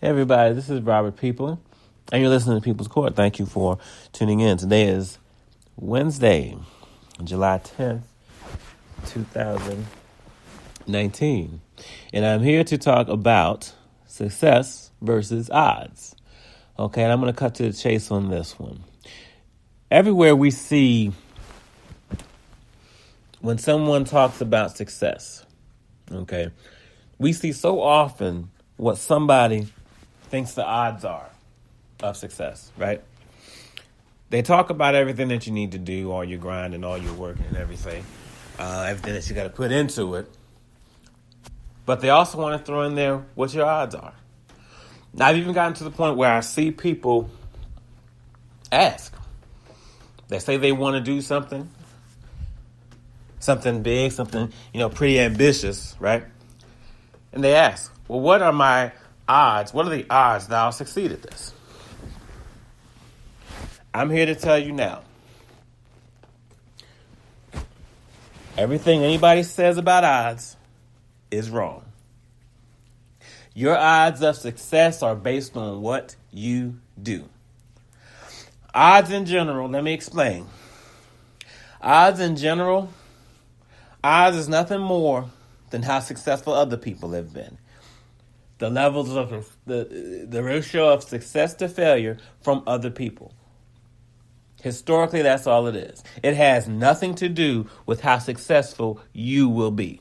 Hey everybody, this is Robert People, and you're listening to People's Court. Thank you for tuning in. Today is Wednesday, July 10th, 2019, and I'm here to talk about success versus odds. Okay, and I'm going to cut to the chase on this one. Everywhere we see when someone talks about success, okay, we see so often what somebody thinks the odds are of success, right? They talk about everything that you need to do, all your grind and all your work and everything that you got to put into it. But they also want to throw in there what your odds are. Now, I've even gotten to the point where I see people ask. They say they want to do something big, something, pretty ambitious, right? And they ask, well, what are my odds? What are the odds that I'll succeed at this? I'm here to tell you now. Everything anybody says about odds is wrong. Your odds of success are based on what you do. Odds in general, let me explain. Odds in general, odds is nothing more than how successful other people have been. The levels of the ratio of success to failure from other people. Historically, that's all it is. It has nothing to do with how successful you will be.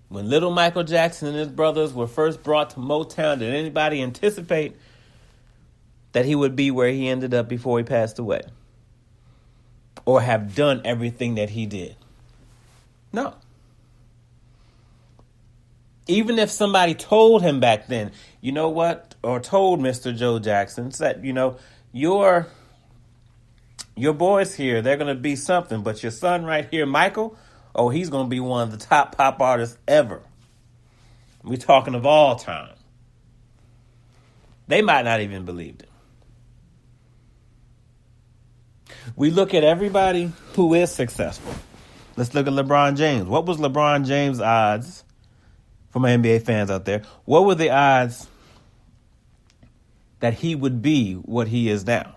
When little Michael Jackson and his brothers were first brought to Motown, did anybody anticipate that he would be where he ended up before he passed away? Or have done everything that he did? No. Even if somebody told him back then, you know what, or told Mr. Joe Jackson, said, your boys here, they're going to be something, but your son right here, Michael, he's going to be one of the top pop artists ever. We're talking of all time. They might not even believed it. We look at everybody who is successful. Let's look at LeBron James. What was LeBron James' odds? For my NBA fans out there, what were the odds that he would be what he is now?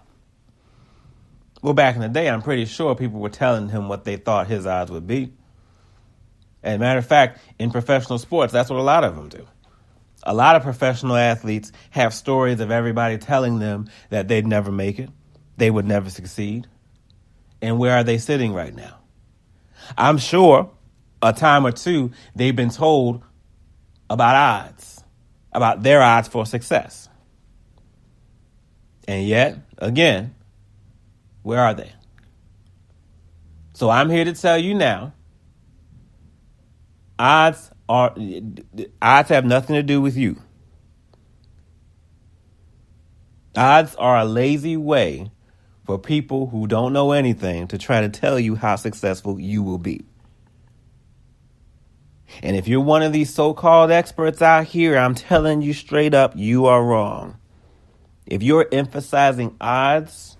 Well, back in the day, I'm pretty sure people were telling him what they thought his odds would be. As a matter of fact, in professional sports, that's what a lot of them do. A lot of professional athletes have stories of everybody telling them that they'd never make it, they would never succeed. And where are they sitting right now? I'm sure a time or two they've been told about their odds for success. And yet, again, where are they? So I'm here to tell you now, odds have nothing to do with you. Odds are a lazy way for people who don't know anything to try to tell you how successful you will be. And if you're one of these so-called experts out here, I'm telling you straight up, you are wrong. If you're emphasizing odds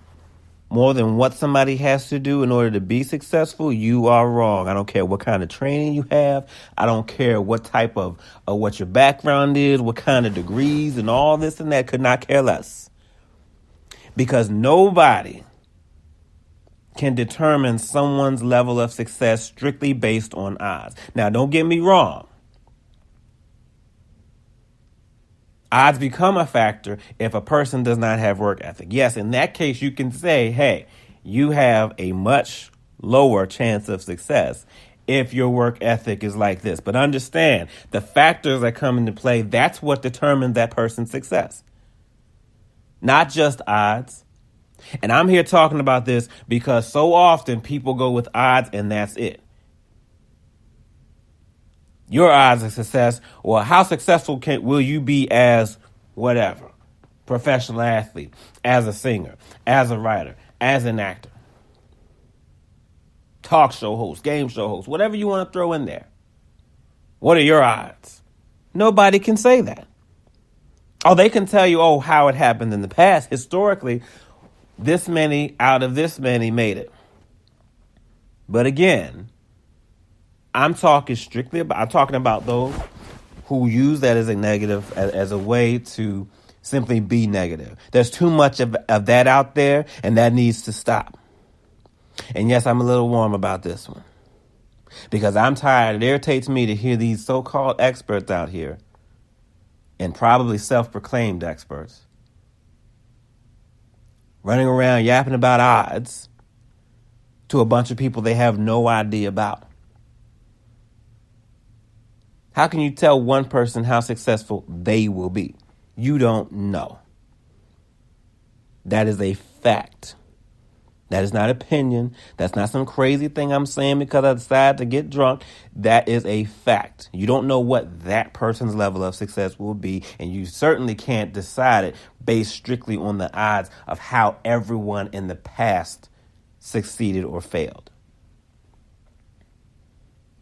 more than what somebody has to do in order to be successful, you are wrong. I don't care what kind of training you have. I don't care what type of what your background is, what kind of degrees and all this and that. Could not care less. Because nobody can determine someone's level of success strictly based on odds. Now, don't get me wrong. Odds become a factor if a person does not have work ethic. Yes, in that case, you can say, hey, you have a much lower chance of success if your work ethic is like this. But understand, the factors that come into play, that's what determines that person's success. Not just odds. And I'm here talking about this because so often people go with odds and that's it. Your odds of success, or how successful will you be as whatever, professional athlete, as a singer, as a writer, as an actor, talk show host, game show host, whatever you want to throw in there. What are your odds? Nobody can say that. They can tell you, how it happened in the past. Historically, this many out of this many made it. But again, I'm talking about those who use that as a negative, as a way to simply be negative. There's too much of that out there, and that needs to stop. And yes, I'm a little warm about this one because I'm tired. It irritates me to hear these so-called experts out here, and probably self-proclaimed experts, running around yapping about odds to a bunch of people they have no idea about. How can you tell one person how successful they will be? You don't know. That is a fact. That is not opinion. That's not some crazy thing I'm saying because I decided to get drunk. That is a fact. You don't know what that person's level of success will be, and you certainly can't decide it based strictly on the odds of how everyone in the past succeeded or failed.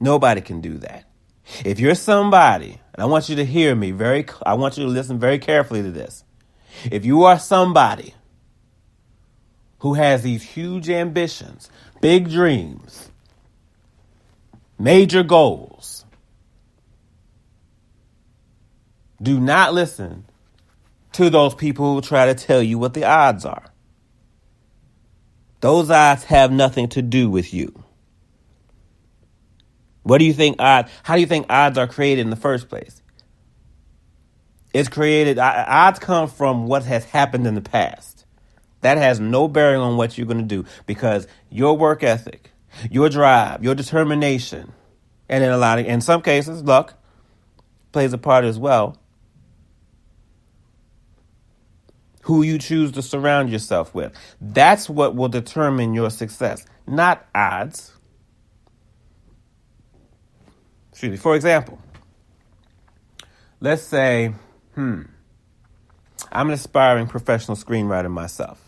Nobody can do that. If you're somebody, and I want you to hear me I want you to listen very carefully to this. If you are somebody who has these huge ambitions, big dreams, major goals, do not listen to those people who try to tell you what the odds are. Those odds have nothing to do with you. How do you think odds are created in the first place? Odds come from what has happened in the past. That has no bearing on what you're going to do because your work ethic, your drive, your determination, and in some cases, luck plays a part as well. Who you choose to surround yourself with. That's what will determine your success, not odds. Excuse me. For example, let's say, I'm an aspiring professional screenwriter myself.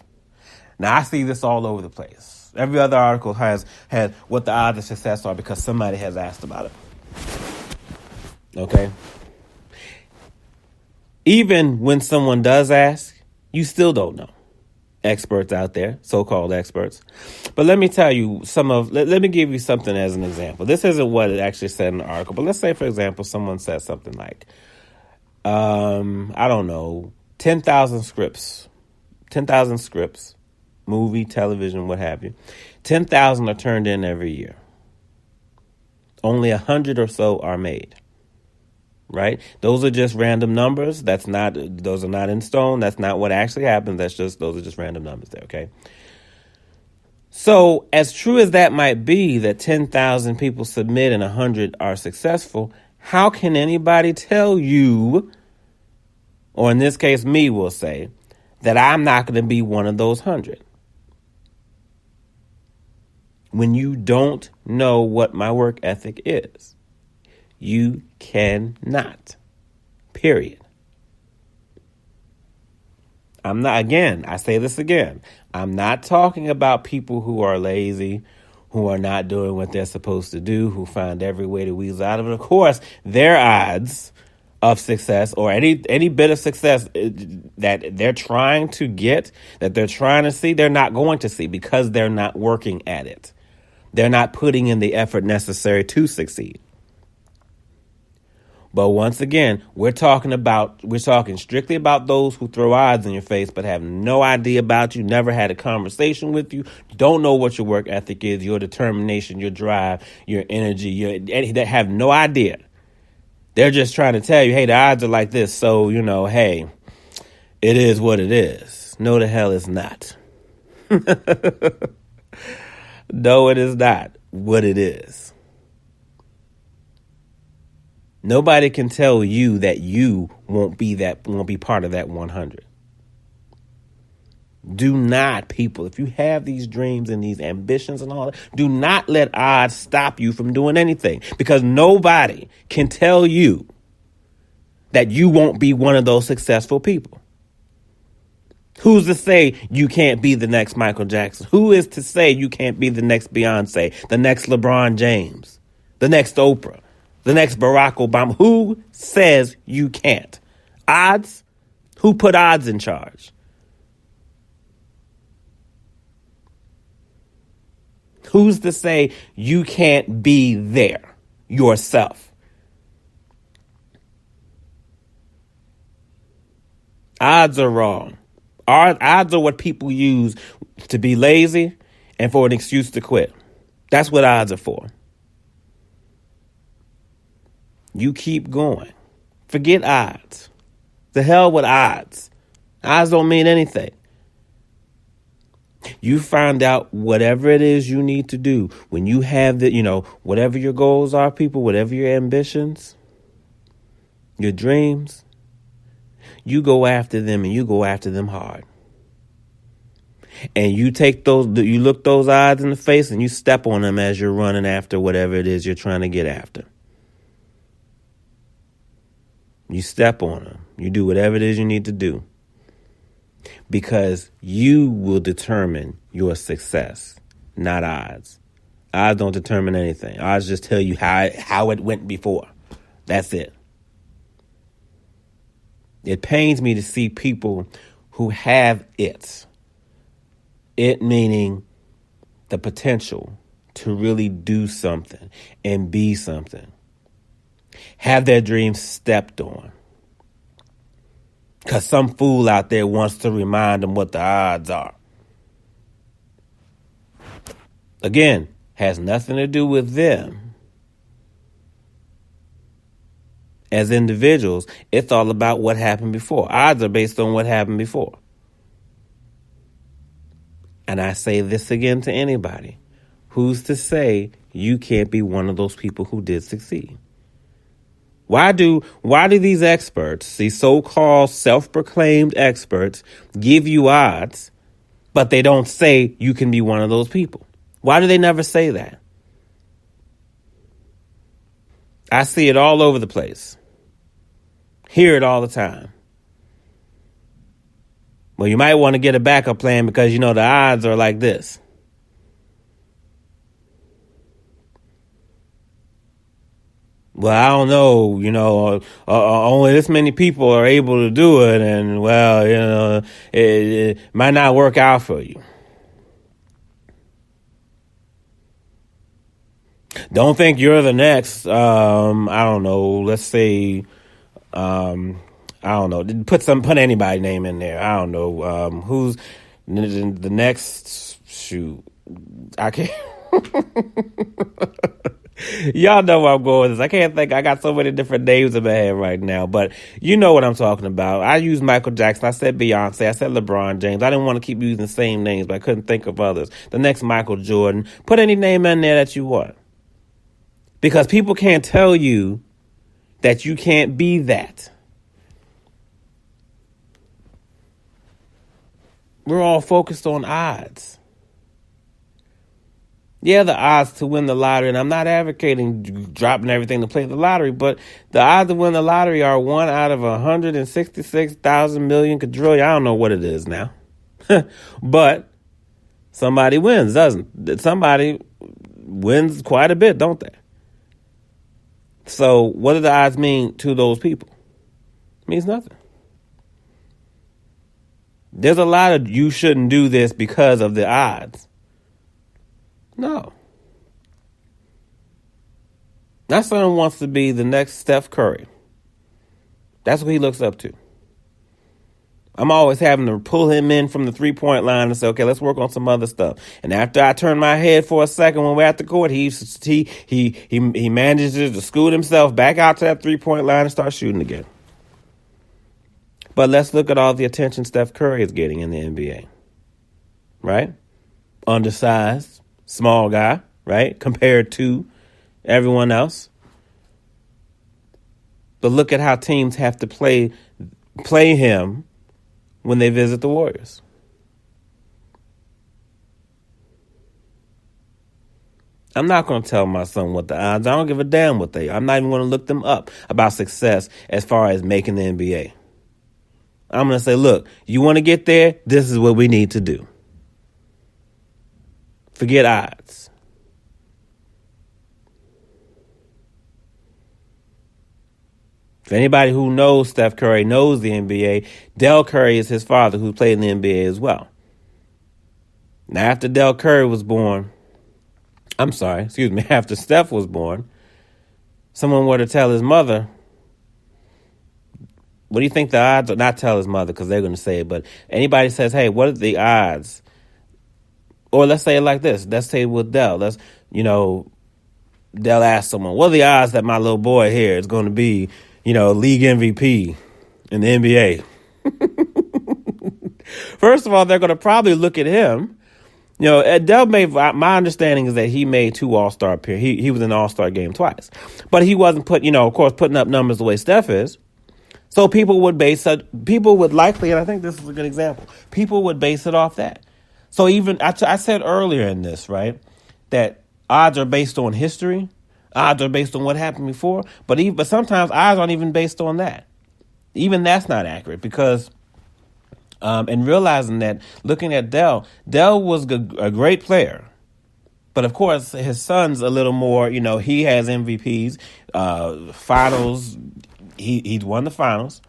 Now, I see this all over the place. Every other article has what the odds of success are because somebody has asked about it. Okay? Even when someone does ask, you still don't know. Experts out there, so-called experts. But let me tell you let me give you something as an example. This isn't what it actually said in the article, but let's say, for example, someone says something like, I don't know, 10,000 scripts, movie, television, what have you. 10,000 are turned in every year. Only 100 or so are made. Right? Those are just random numbers. Those are not in stone. That's not what actually happens. Those are just random numbers there, okay? So, as true as that might be, that 10,000 people submit and 100 are successful, how can anybody tell you, or in this case, me will say, that I'm not going to be one of those 100? When you don't know what my work ethic is. You cannot. Period. I say this again. I'm not talking about people who are lazy, who are not doing what they're supposed to do, who find every way to weasel out of it. Of course, their odds of success or any bit of success that they're trying to get, that they're trying to see, they're not going to see because they're not working at it. They're not putting in the effort necessary to succeed. But once again, we're talking strictly about those who throw odds in your face, but have no idea about you, never had a conversation with you, don't know what your work ethic is, your determination, your drive, your energy, they have no idea. They're just trying to tell you, hey, the odds are like this. So, hey, it is what it is. No, the hell it's not. No, it is not what it is. Nobody can tell you that you won't be part of that 100. Do not, people, if you have these dreams and these ambitions and all that, do not let odds stop you from doing anything because nobody can tell you that you won't be one of those successful people. Who's to say you can't be the next Michael Jackson? Who is to say you can't be the next Beyonce, the next LeBron James, the next Oprah? The next Barack Obama? Who says you can't? Odds? Who put odds in charge? Who's to say you can't be there? yourself. Odds are wrong. Odds are what people use to be lazy and for an excuse to quit. That's what odds are for. You keep going. Forget odds. The hell with odds. Odds don't mean anything. You find out whatever it is you need to do. When you have whatever your goals are, people, whatever your ambitions, your dreams, you go after them and you go after them hard. And you look those odds in the face and you step on them as you're running after whatever it is you're trying to get after. You step on them. You do whatever it is you need to do. Because you will determine your success, not odds. Odds don't determine anything. Odds just tell you how it went before. That's it. It pains me to see people who have it. It meaning the potential to really do something and be something. Have their dreams stepped on. Because some fool out there wants to remind them what the odds are. Again, has nothing to do with them. As individuals, it's all about what happened before. Odds are based on what happened before. And I say this again to anybody. Who's to say you can't be one of those people who did succeed? Why do these experts, these so-called self-proclaimed experts, give you odds, but they don't say you can be one of those people? Why do they never say that? I see it all over the place. Hear it all the time. Well, you might want to get a backup plan because, the odds are like this. Well, I don't know, only this many people are able to do it. And, well, it might not work out for you. Don't think you're the next, I don't know, let's say, I don't know, put anybody's name in there. I don't know, who's the next, shoot, I can't. Y'all know where I'm going with this. I can't think. I got so many different names in my head right now, but you know what I'm talking about. I used Michael Jackson. I said Beyonce. I said LeBron James. I didn't want to keep using the same names, but I couldn't think of others. The next Michael Jordan. Put any name in there that you want. Because people can't tell you that you can't be that. We're all focused on odds. Yeah, the odds to win the lottery, and I'm not advocating dropping everything to play the lottery, but the odds to win the lottery are 1 out of 166,000 million quadrillion. I don't know what it is now. But somebody wins, doesn't? Somebody wins quite a bit, don't they? So what do the odds mean to those people? It means nothing. There's a lot of you shouldn't do this because of the odds. No. My son wants to be the next Steph Curry. That's what he looks up to. I'm always having to pull him in from the 3-point line and say, okay, let's work on some other stuff. And after I turn my head for a second when we're at the court, he manages to scoot himself back out to that 3-point line and start shooting again. But let's look at all the attention Steph Curry is getting in the NBA. Right? Undersized. Small guy, right? Compared to everyone else. But look at how teams have to play him when they visit the Warriors. I'm not going to tell my son what the odds are. I don't give a damn what they are. I'm not even going to look them up about success as far as making the NBA. I'm going to say, look, you want to get there? This is what we need to do. Forget odds. If anybody who knows Steph Curry knows the NBA, Dell Curry is his father who played in the NBA as well. Now, after Steph was born, someone were to tell his mother, what do you think the odds are? Not tell his mother because they're going to say it, but anybody says, hey, what are the odds? Or let's say it like this. Let's say with Dell. Dell asked someone, what are the odds that my little boy here is going to be, league MVP in the NBA? First of all, they're going to probably look at him. Dell my understanding is that he made 2 All-Star appearances. He was in the All-Star game twice. But he wasn't putting up numbers the way Steph is. So people would likely, and I think this is a good example, people would base it off that. So even, I said earlier in this, right, that odds are based on history. Odds are based on what happened before. But sometimes odds aren't even based on that. Even that's not accurate because, and realizing that, looking at Dell was a great player. But of course, his son's a little more, he has MVPs, finals. He's won the finals.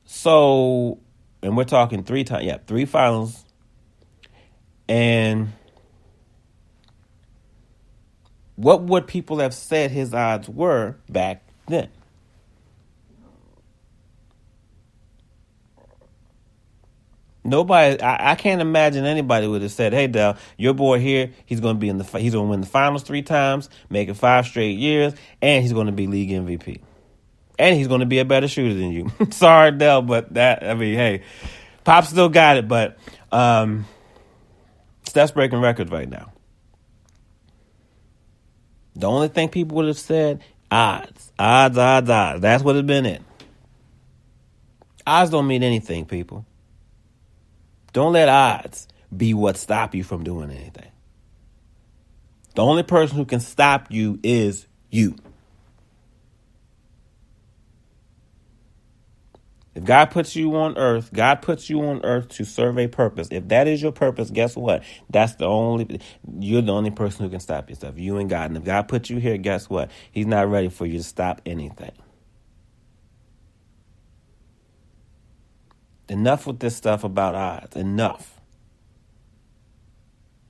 So, and we're talking 3 times. Yeah, 3 finals. And what would people have said his odds were back then? Nobody, I can't imagine anybody would have said, "Hey, Dell, your boy here, he's going to win the finals 3 times, make it 5 straight years, and he's going to be league MVP, and he's going to be a better shooter than you." Sorry, Dell, but hey, Pop still got it, but Steph's breaking records right now. The only thing people would have said, odds. That's what it's been in. Odds don't mean anything, people. Don't let odds be what stop you from doing anything. The only person who can stop you is you. If God puts you on earth to serve a purpose. If that is your purpose, guess what? You're the only person who can stop yourself. You and God. And if God puts you here, guess what? He's not ready for you to stop anything. Enough with this stuff about odds. Enough.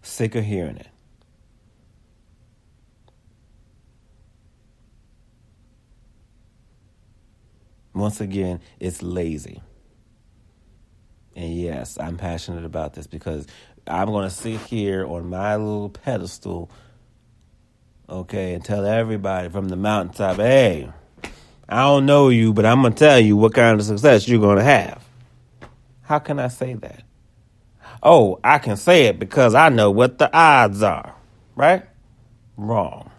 Sick of hearing it. Once again, it's lazy. And yes, I'm passionate about this because I'm going to sit here on my little pedestal, okay, and tell everybody from the mountaintop, hey, I don't know you, but I'm going to tell you what kind of success you're going to have. How can I say that? Oh, I can say it because I know what the odds are, right? Wrong.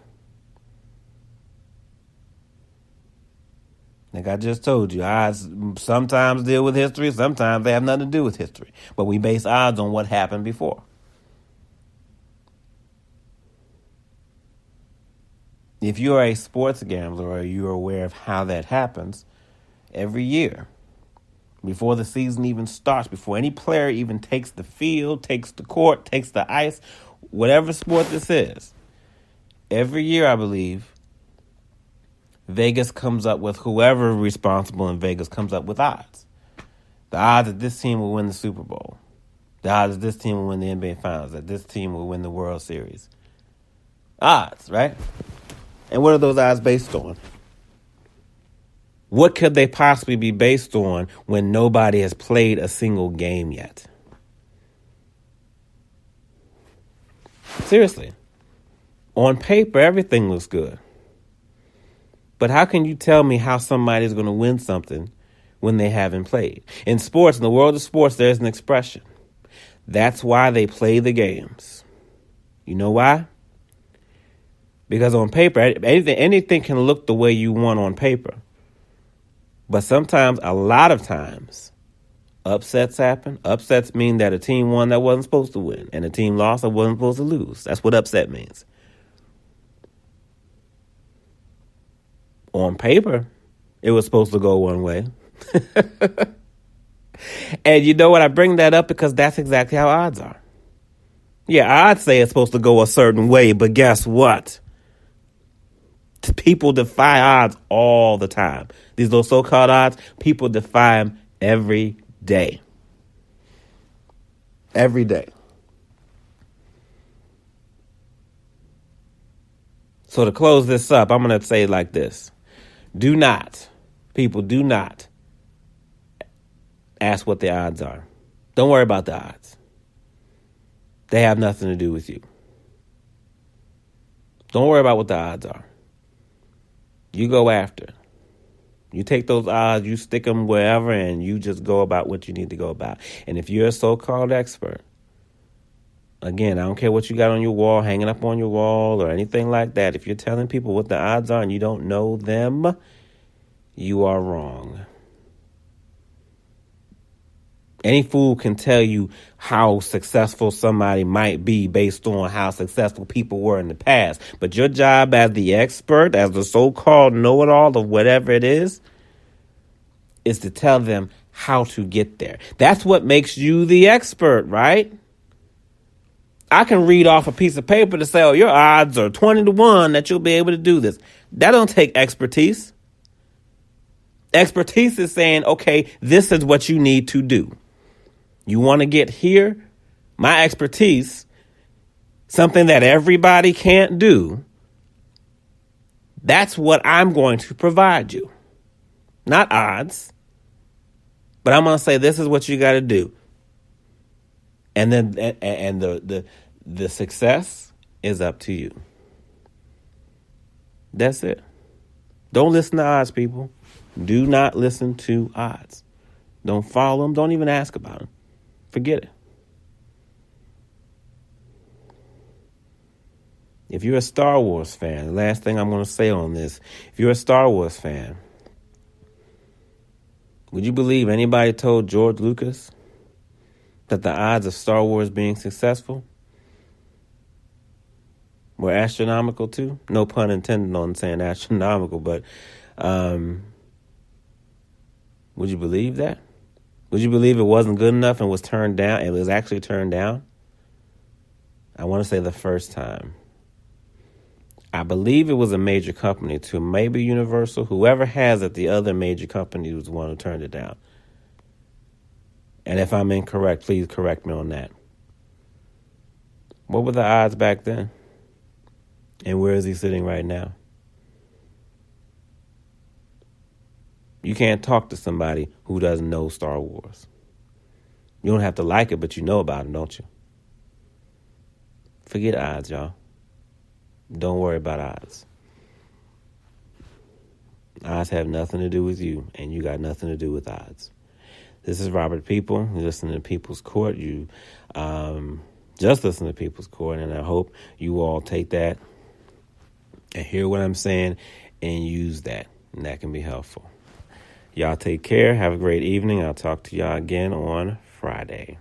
Like I just told you, odds sometimes deal with history, sometimes they have nothing to do with history. But we base odds on what happened before. If you're a sports gambler or you're aware of how that happens, every year, before the season even starts, before any player even takes the field, takes the court, takes the ice, whatever sport this is, every year, I believe, Vegas comes up with whoever responsible in Vegas comes up with odds. The odds that this team will win the Super Bowl. The odds that this team will win the NBA Finals. That this team will win the World Series. Odds, right? And what are those odds based on? What could they possibly be based on when nobody has played a single game yet? Seriously. On paper, everything looks good. But how can you tell me how somebody's going to win something when they haven't played? In sports, in the world of sports, there's an expression. That's why they play the games. You know why? Because on paper, anything can look the way you want on paper. But sometimes, a lot of times, upsets happen. Upsets mean that a team won that wasn't supposed to win, and a team lost that wasn't supposed to lose. That's what upset means. On paper, it was supposed to go one way. And you know what? I bring that up because that's exactly how odds are. Yeah, odds say it's supposed to go a certain way, but guess what? People defy odds all the time. These little so-called odds, people defy them every day. Every day. So to close this up, I'm going to say it like this. Do not ask what the odds are. Don't worry about the odds. They have nothing to do with you. Don't worry about what the odds are. You go after. You take those odds, you stick them wherever, and you just go about what you need to go about. And if you're a so-called expert, again, I don't care what you got on your wall, hanging up on your wall, or anything like that. If you're telling people what the odds are and you don't know them, you are wrong. Any fool can tell you how successful somebody might be based on how successful people were in the past. But your job as the expert, as the so-called know-it-all of whatever it is to tell them how to get there. That's what makes you the expert, right? I can read off a piece of paper to say, oh, your odds are 20-1 that you'll be able to do this. That don't take expertise. Expertise is saying, okay, this is what you need to do. You want to get here? My expertise, something that everybody can't do, that's what I'm going to provide you. Not odds. But I'm going to say this is what you got to do. And then and the success is up to you. That's it. Don't listen to odds, people. Do not listen to odds. Don't follow them. Don't even ask about them. Forget it. If you're a Star Wars fan, the last thing I'm going to say on this, if you're a Star Wars fan, would you believe anybody told George Lucas that the odds of Star Wars being successful were astronomical too? No pun intended on saying astronomical, but would you believe that? Would you believe it wasn't good enough and was turned down? It was actually turned down? I want to say the first time. I believe it was a major company too, maybe Universal. Whoever has it, the other major company was the one who turned it down. And if I'm incorrect, please correct me on that. What were the odds back then? And where is he sitting right now? You can't talk to somebody who doesn't know Star Wars. You don't have to like it, but you know about it, don't you? Forget odds, y'all. Don't worry about odds. Odds have nothing to do with you, and you got nothing to do with odds. This is Robert People. You're listening to People's Court. You just listen to People's Court, and I hope you all take that and hear what I'm saying and use that, and that can be helpful. Y'all take care. Have a great evening. I'll talk to y'all again on Friday.